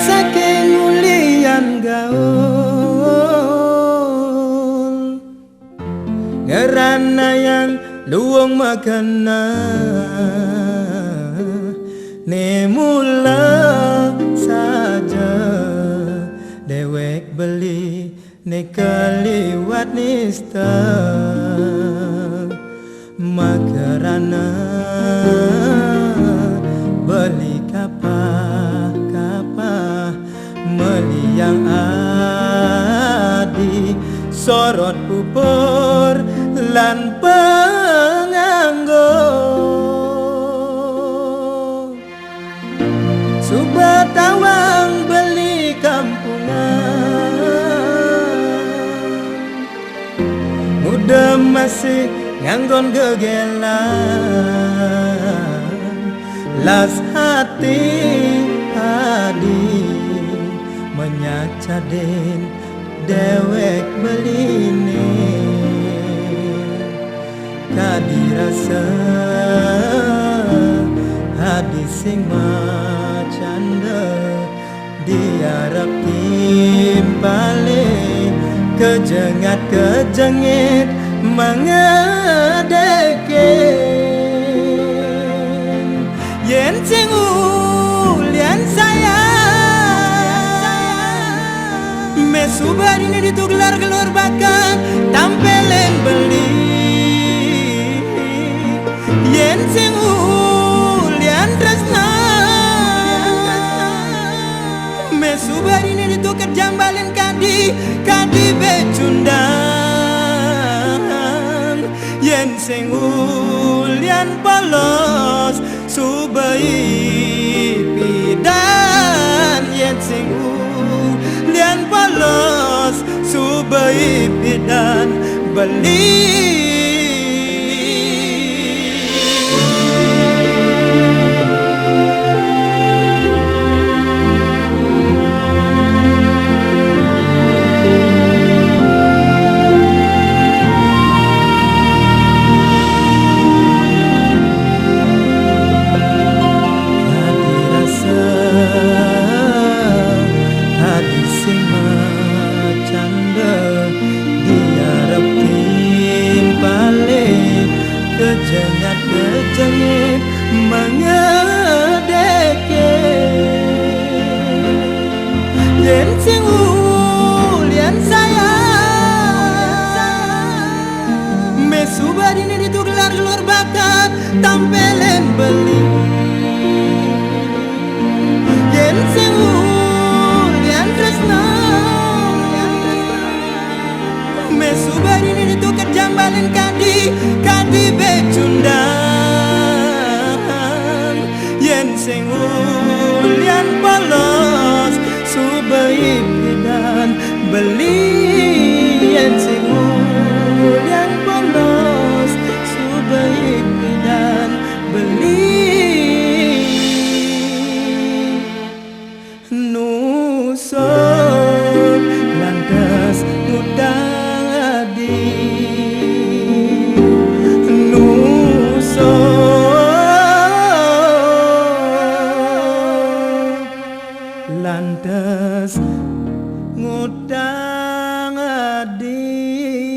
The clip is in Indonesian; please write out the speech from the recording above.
Saking mulian gaul ngerana yang luwung makana ne mula saja dewek beli ne kaliwat nista makarana beli meliang adi sorot pupur lan penganggo subatawang beli kampungan muda masih nganggon gegelan las hati adi menyacaden dewek beline kadirasa hadis sing macanda diarep timpale kejengat kejengit mangedeken yen sing ulian saya mesubar ini ditugelar gelor bakat tampelen beli yen sing ulian tresna mesubar ini dituker jambalen kadi becundang yen sing ulian polos subai pidan yen sing lian polos subai pidan beli kejengat kejengit mangedeken yen sing ulian saya mesubar ini ditugelar gelor bakat tampelen beli yen sing ulian tresna mesubar ini dituker jambalen kadi becundang yen sing ulian polos subai pidan beli yen sing ulian polos subai pidan beli nusuk lantas ngudang adi lantas ngutang adi